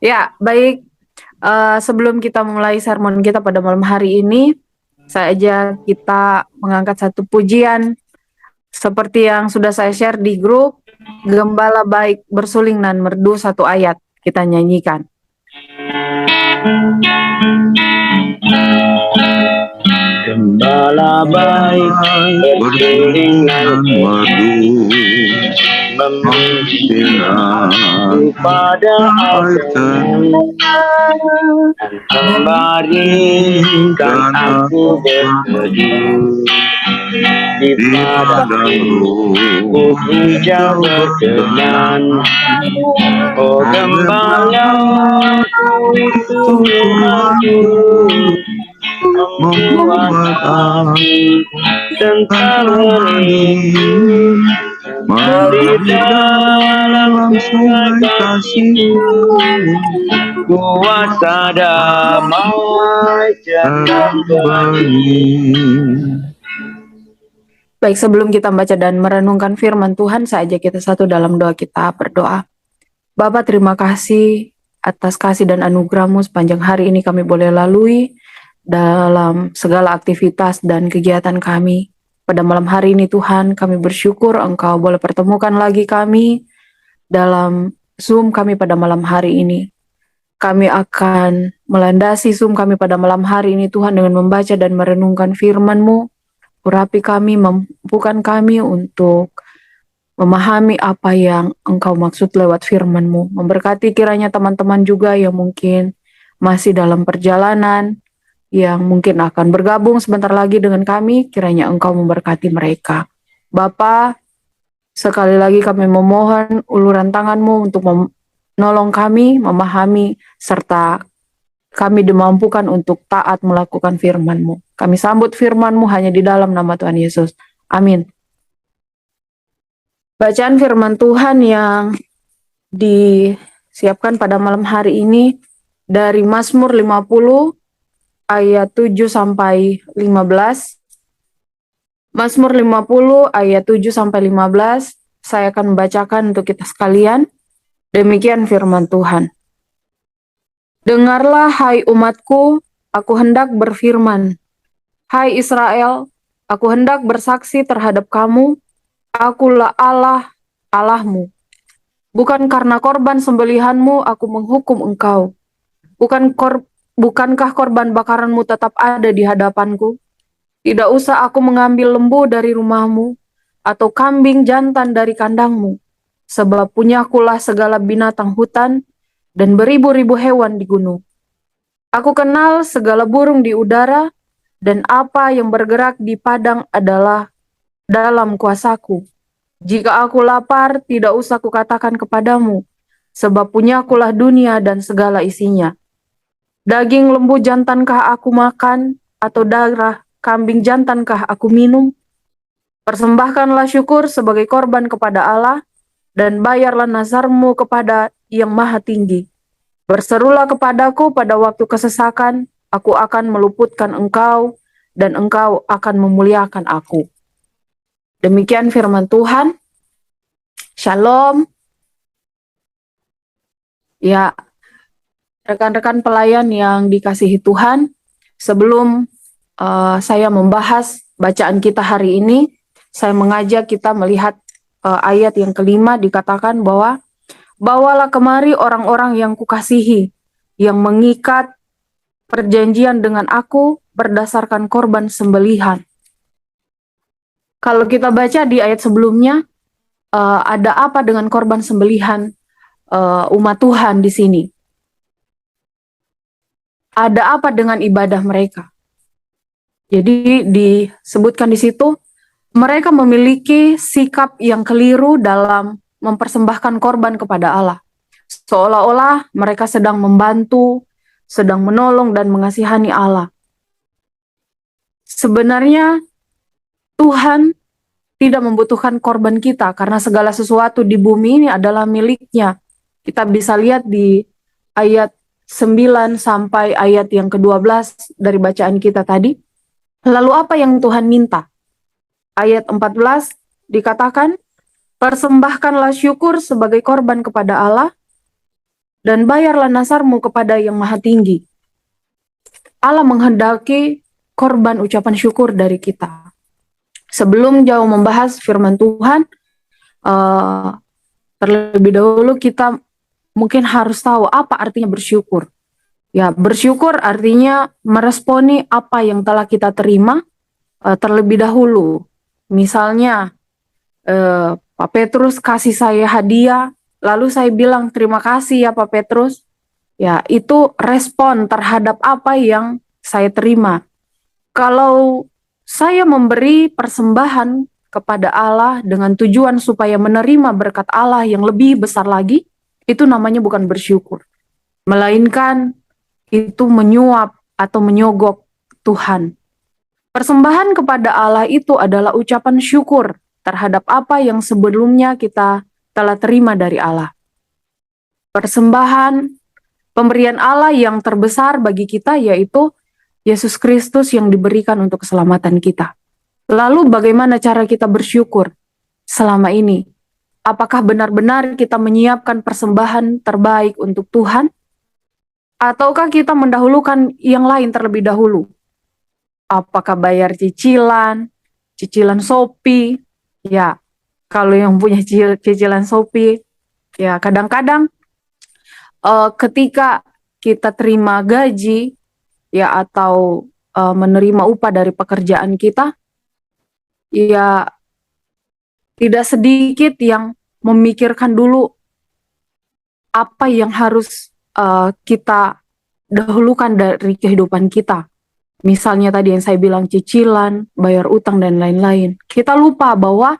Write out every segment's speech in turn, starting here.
Ya, baik. Sebelum kita mulai sermon kita pada malam hari ini, saja kita mengangkat satu pujian seperti yang sudah saya share di grup. Gembala baik bersuling dan merdu, satu ayat kita nyanyikan. Gembala baik bersuling dan merdu, memberikan kepada aku dan memberikan aku berteduh di padang hijau berkenan. Oh gembala, tuntun aku, membuat aku tentang di dalam sungai kasih-Mu, kuasa damai terbagi. Baik, sebelum kita baca dan merenungkan firman Tuhan, saja kita satu dalam doa, kita berdoa. Bapa, terima kasih atas kasih dan anugerah-Mu sepanjang hari ini kami boleh lalui dalam segala aktivitas dan kegiatan kami. Pada malam hari ini Tuhan, kami bersyukur Engkau boleh pertemukan lagi kami dalam Zoom kami pada malam hari ini. Kami akan melandasi Zoom kami pada malam hari ini Tuhan dengan membaca dan merenungkan firman-Mu. Urapi kami, mampukan kami untuk memahami apa yang Engkau maksud lewat firman-Mu. Memberkati kiranya teman-teman juga yang mungkin masih dalam perjalanan, yang mungkin akan bergabung sebentar lagi dengan kami, kiranya Engkau memberkati mereka. Bapa, sekali lagi kami memohon uluran tangan-Mu untuk menolong kami, memahami, serta kami dimampukan untuk taat melakukan firman-Mu. Kami sambut firman-Mu hanya di dalam nama Tuhan Yesus. Amin. Bacaan firman Tuhan yang disiapkan pada malam hari ini dari Mazmur 50 ayat 7 sampai 15. Mazmur 50 ayat 7 sampai 15. Saya akan membacakan untuk kita sekalian. Demikian firman Tuhan. Dengarlah hai umatku, aku hendak berfirman. Hai Israel, aku hendak bersaksi terhadap kamu. Akulah Allah, Allahmu. Bukan karena korban sembelihanmu aku menghukum engkau. Bukankah korban bakaranmu tetap ada di hadapanku? Tidak usah aku mengambil lembu dari rumahmu, atau kambing jantan dari kandangmu. Sebab punyakulah segala binatang hutan, dan beribu-ribu hewan di gunung. Aku kenal segala burung di udara, dan apa yang bergerak di padang adalah dalam kuasaku. Jika aku lapar, tidak usah kukatakan kepadamu, sebab punyakulah dunia dan segala isinya. Daging lembu jantankah aku makan, atau darah kambing jantankah aku minum? Persembahkanlah syukur sebagai korban kepada Allah, dan bayarlah nazarmu kepada Yang Maha Tinggi. Berserulah kepadaku pada waktu kesesakan, aku akan meluputkan engkau, dan engkau akan memuliakan aku. Demikian firman Tuhan. Shalom. Ya, rekan-rekan pelayan yang dikasihi Tuhan, sebelum saya membahas bacaan kita hari ini, saya mengajak kita melihat ayat yang kelima, dikatakan bahwa bawalah kemari orang-orang yang kukasihi, yang mengikat perjanjian dengan aku berdasarkan korban sembelihan. Kalau kita baca di ayat sebelumnya, ada apa dengan korban sembelihan umat Tuhan di sini? Ada apa dengan ibadah mereka? Jadi disebutkan di situ, mereka memiliki sikap yang keliru dalam mempersembahkan korban kepada Allah. Seolah-olah mereka sedang membantu, sedang menolong dan mengasihani Allah. Sebenarnya Tuhan tidak membutuhkan korban kita karena segala sesuatu di bumi ini adalah miliknya. Kita bisa lihat di ayat 9 sampai ayat yang ke-12 dari bacaan kita tadi. Lalu apa yang Tuhan minta? Ayat 14 dikatakan, persembahkanlah syukur sebagai korban kepada Allah, dan bayarlah nasarmu kepada yang maha tinggi. Allah menghendaki korban ucapan syukur dari kita. Sebelum jauh membahas firman Tuhan, terlebih dahulu kita mungkin harus tahu apa artinya bersyukur. Ya, bersyukur artinya meresponi apa yang telah kita terima terlebih dahulu. Misalnya, Pak Petrus kasih saya hadiah, lalu saya bilang terima kasih ya Pak Petrus. Ya, itu respon terhadap apa yang saya terima. Kalau saya memberi persembahan kepada Allah dengan tujuan supaya menerima berkat Allah yang lebih besar lagi, itu namanya bukan bersyukur. Melainkan itu menyuap atau menyogok Tuhan. Persembahan kepada Allah itu adalah ucapan syukur terhadap apa yang sebelumnya kita telah terima dari Allah. Persembahan, pemberian Allah yang terbesar bagi kita yaitu Yesus Kristus yang diberikan untuk keselamatan kita. Lalu bagaimana cara kita bersyukur selama ini? Apakah benar-benar kita menyiapkan persembahan terbaik untuk Tuhan? Ataukah kita mendahulukan yang lain terlebih dahulu? Apakah bayar cicilan Shopee? Ya, kalau yang punya cicilan Shopee, ya kadang-kadang ketika kita terima gaji, ya atau menerima upah dari pekerjaan kita, ya tidak sedikit yang memikirkan dulu apa yang harus kita dahulukan dari kehidupan kita. Misalnya tadi yang saya bilang cicilan, bayar utang dan lain-lain. Kita lupa bahwa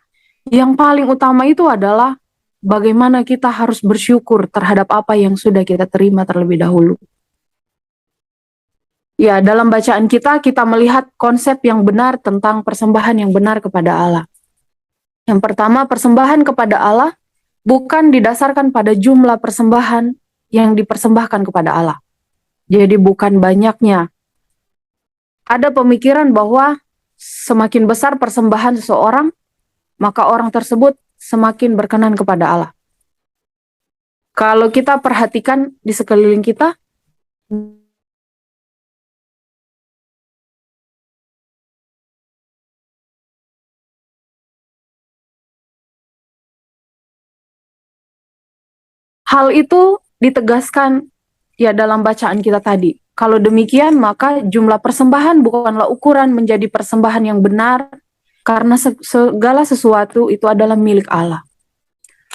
yang paling utama itu adalah bagaimana kita harus bersyukur terhadap apa yang sudah kita terima terlebih dahulu. Ya, dalam bacaan kita melihat konsep yang benar tentang persembahan yang benar kepada Allah. Yang pertama, persembahan kepada Allah bukan didasarkan pada jumlah persembahan yang dipersembahkan kepada Allah. Jadi bukan banyaknya. Ada pemikiran bahwa semakin besar persembahan seseorang, maka orang tersebut semakin berkenan kepada Allah. Kalau kita perhatikan di sekeliling kita, hal itu ditegaskan ya dalam bacaan kita tadi. Kalau demikian, maka jumlah persembahan bukanlah ukuran menjadi persembahan yang benar, karena segala sesuatu itu adalah milik Allah.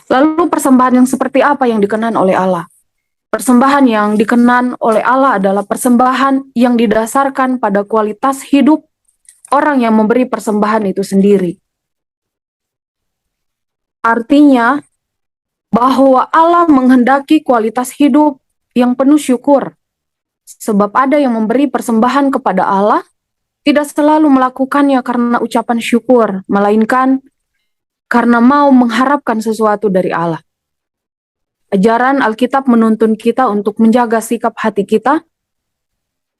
Lalu persembahan yang seperti apa yang dikenan oleh Allah? Persembahan yang dikenan oleh Allah adalah persembahan yang didasarkan pada kualitas hidup orang yang memberi persembahan itu sendiri. Artinya, bahwa Allah menghendaki kualitas hidup yang penuh syukur. Sebab ada yang memberi persembahan kepada Allah, tidak selalu melakukannya karena ucapan syukur, melainkan karena mau mengharapkan sesuatu dari Allah. Ajaran Alkitab menuntun kita untuk menjaga sikap hati kita.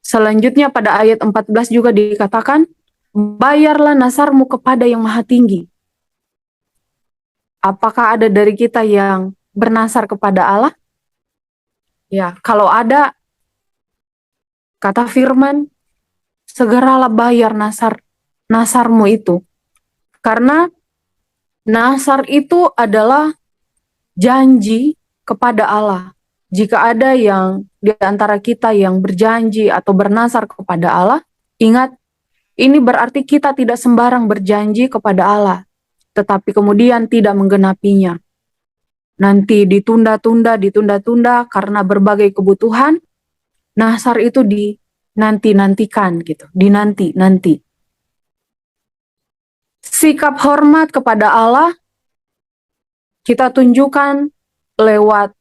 Selanjutnya pada ayat 14 juga dikatakan, bayarlah nasarmu kepada yang maha tinggi. Apakah ada dari kita yang bernasar kepada Allah? Ya, kalau ada, kata firman, segeralah bayar nasarmu itu. Karena nasar itu adalah janji kepada Allah. Jika ada yang di antara kita yang berjanji atau bernasar kepada Allah, ingat, ini berarti kita tidak sembarang berjanji kepada Allah, tetapi kemudian tidak menggenapinya. Nanti ditunda-tunda karena berbagai kebutuhan, nasar itu dinanti-nantikan gitu, dinanti-nanti. Sikap hormat kepada Allah kita tunjukkan lewat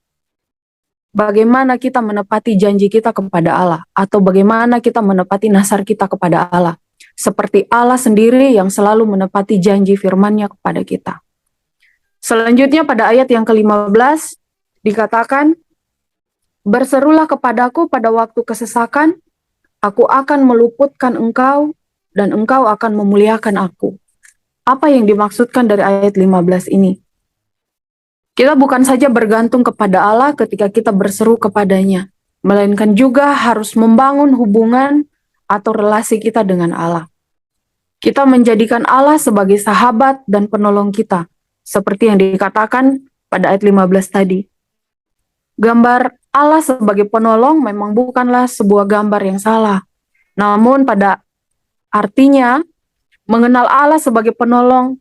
bagaimana kita menepati janji kita kepada Allah, atau bagaimana kita menepati nasar kita kepada Allah. Seperti Allah sendiri yang selalu menepati janji firman-Nya kepada kita. Selanjutnya pada ayat yang ke-15 dikatakan, berserulah kepadaku pada waktu kesesakan, aku akan meluputkan engkau dan engkau akan memuliakan aku. Apa yang dimaksudkan dari ayat 15 ini? Kita bukan saja bergantung kepada Allah ketika kita berseru kepadanya, melainkan juga harus membangun hubungan atau relasi kita dengan Allah. Kita menjadikan Allah sebagai sahabat dan penolong kita, seperti yang dikatakan pada ayat 15 tadi. Gambar Allah sebagai penolong memang bukanlah sebuah gambar yang salah. Namun pada artinya, mengenal Allah sebagai penolong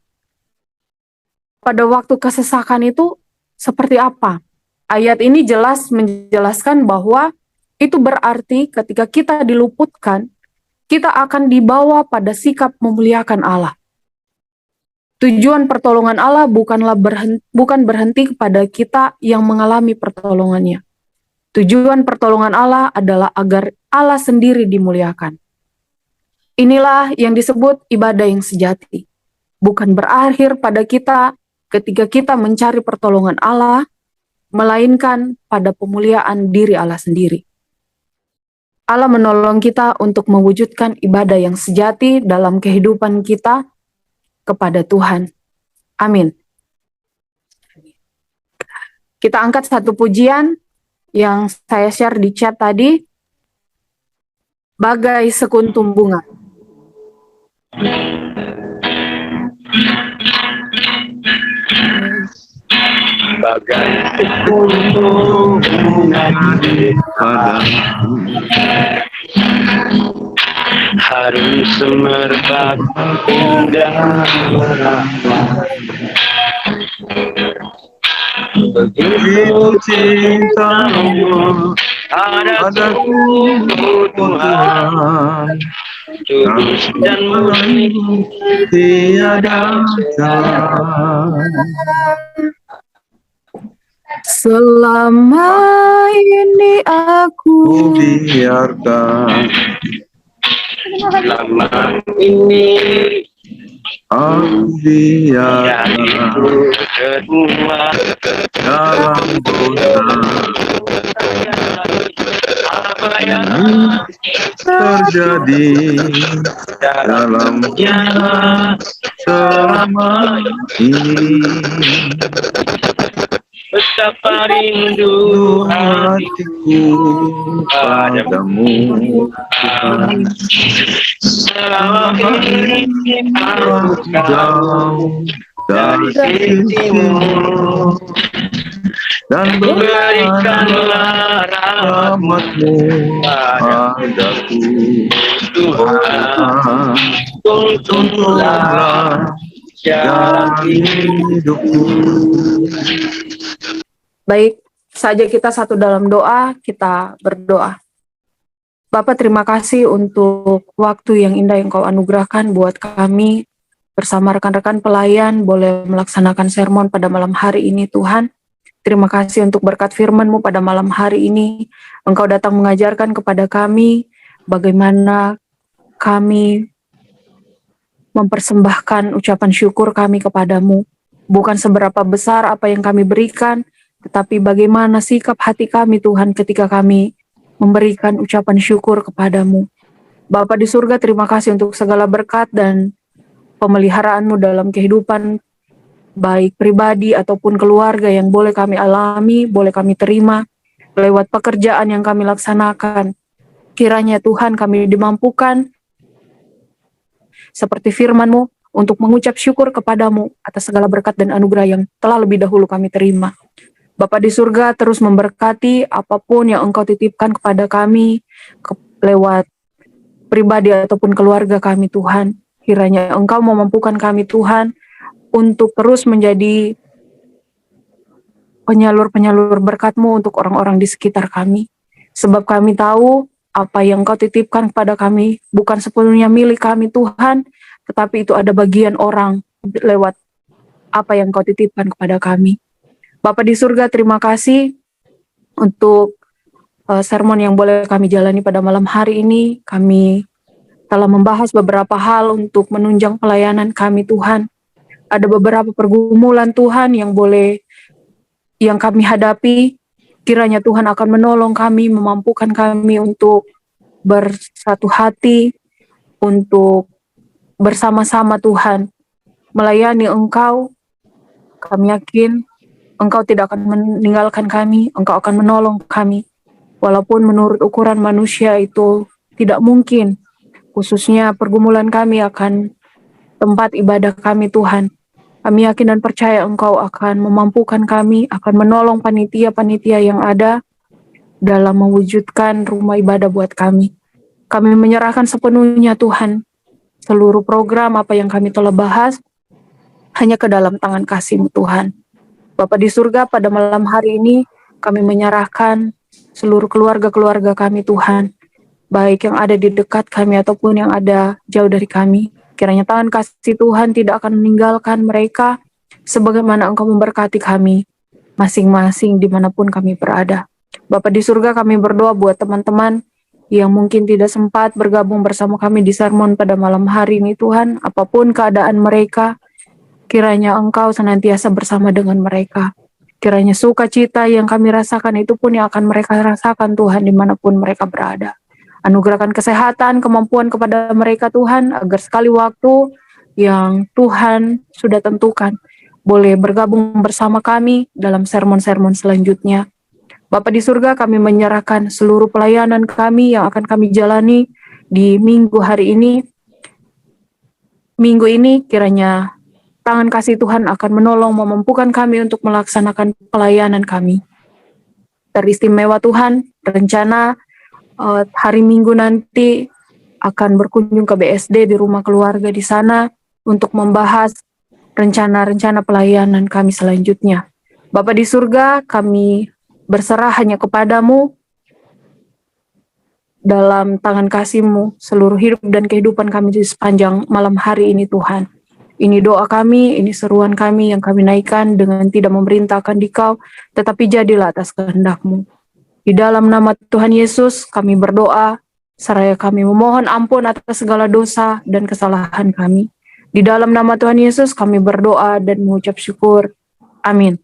pada waktu kesesakan itu seperti apa? Ayat ini jelas menjelaskan bahwa itu berarti ketika kita diluputkan, kita akan dibawa pada sikap memuliakan Allah. Tujuan pertolongan Allah bukan berhenti kepada kita yang mengalami pertolongannya. Tujuan pertolongan Allah adalah agar Allah sendiri dimuliakan. Inilah yang disebut ibadah yang sejati. Bukan berakhir pada kita ketika kita mencari pertolongan Allah, melainkan pada pemuliaan diri Allah sendiri. Allah menolong kita untuk mewujudkan ibadah yang sejati dalam kehidupan kita kepada Tuhan. Amin. Kita angkat satu pujian yang saya share di chat tadi, bagai sekuntum bunga. Bagai sekuntum bunga di padamu, harum semerbak indah merawat. Begitu cintamu padaku, Tuhan, tulus dan murni, tiada cara. Selama ini aku Biarkan Selama ini aku biarkan kedua dalam dosa apa yang terjadi dalamnya selama ini. betapa rindu Hatiku padamu, Tuhan. selama ini Aku jauh dari sisimu dan berikanlah rahmatmu padaku, Tuhan, tuntunlah jalan hidupku. baik saja kita satu dalam doa, kita berdoa. Bapak, terima kasih untuk waktu yang indah yang Kau anugerahkan buat kami bersama rekan-rekan pelayan boleh melaksanakan sermon pada malam hari ini, Tuhan. Terima kasih untuk berkat firman-Mu pada malam hari ini. Engkau datang mengajarkan kepada kami bagaimana kami mempersembahkan ucapan syukur kami kepadamu. Bukan seberapa besar apa yang kami berikan, tetapi bagaimana sikap hati kami, Tuhan, ketika kami memberikan ucapan syukur kepadamu. Bapa di surga, terima kasih untuk segala berkat dan pemeliharaan-Mu dalam kehidupan, baik pribadi ataupun keluarga yang boleh kami alami, boleh kami terima, lewat pekerjaan yang kami laksanakan. Kiranya Tuhan kami dimampukan, seperti firman-Mu, untuk mengucap syukur kepadamu atas segala berkat dan anugerah yang telah lebih dahulu kami terima. Bapa di surga terus memberkati apapun yang Engkau titipkan kepada kami, lewat pribadi ataupun keluarga kami, Tuhan. Kiranya Engkau memampukan kami, Tuhan, untuk terus menjadi penyalur-penyalur berkat-Mu untuk orang-orang di sekitar kami. Sebab kami tahu apa yang Engkau titipkan kepada kami bukan sepenuhnya milik kami, Tuhan, tetapi itu ada bagian orang lewat apa yang Engkau titipkan kepada kami. Bapa di surga, terima kasih untuk sermon yang boleh kami jalani pada malam hari ini. Kami telah membahas beberapa hal untuk menunjang pelayanan kami, Tuhan. Ada beberapa pergumulan, Tuhan, yang kami hadapi. Kiranya Tuhan akan menolong kami, memampukan kami untuk bersatu hati, untuk bersama-sama, Tuhan, melayani Engkau. Kami yakin Engkau tidak akan meninggalkan kami, Engkau akan menolong kami. Walaupun menurut ukuran manusia itu tidak mungkin, khususnya pergumulan kami akan tempat ibadah kami Tuhan. Kami yakin dan percaya Engkau akan memampukan kami, akan menolong panitia-panitia yang ada dalam mewujudkan rumah ibadah buat kami. Kami menyerahkan sepenuhnya Tuhan, seluruh program apa yang kami telah bahas, hanya ke dalam tangan kasih-Mu Tuhan. Bapa di surga, pada malam hari ini kami menyerahkan seluruh keluarga-keluarga kami Tuhan, baik yang ada di dekat kami ataupun yang ada jauh dari kami. Kiranya tangan kasih Tuhan tidak akan meninggalkan mereka, sebagaimana Engkau memberkati kami masing-masing dimanapun kami berada. Bapa di surga, kami berdoa buat teman-teman yang mungkin tidak sempat bergabung bersama kami di sermon pada malam hari ini Tuhan, apapun keadaan mereka, kiranya Engkau senantiasa bersama dengan mereka. Kiranya sukacita yang kami rasakan itu pun yang akan mereka rasakan Tuhan dimanapun mereka berada. Anugerahkan kesehatan, kemampuan kepada mereka Tuhan, agar sekali waktu yang Tuhan sudah tentukan boleh bergabung bersama kami dalam sermon-sermon selanjutnya. Bapa di surga, kami menyerahkan seluruh pelayanan kami yang akan kami jalani di minggu hari ini. Minggu ini kiranya tangan kasih Tuhan akan menolong memampukan kami untuk melaksanakan pelayanan kami. Teristimewa Tuhan, rencana hari Minggu nanti akan berkunjung ke BSD di rumah keluarga di sana untuk membahas rencana-rencana pelayanan kami selanjutnya. Bapa di surga, kami berserah hanya kepadamu, dalam tangan kasih-Mu seluruh hidup dan kehidupan kami di sepanjang malam hari ini Tuhan. Ini doa kami, ini seruan kami yang kami naikkan dengan tidak memerintahkan Dikau, tetapi jadilah atas kehendak-Mu. Di dalam nama Tuhan Yesus kami berdoa, seraya kami memohon ampun atas segala dosa dan kesalahan kami. Di dalam nama Tuhan Yesus kami berdoa dan mengucap syukur. Amin.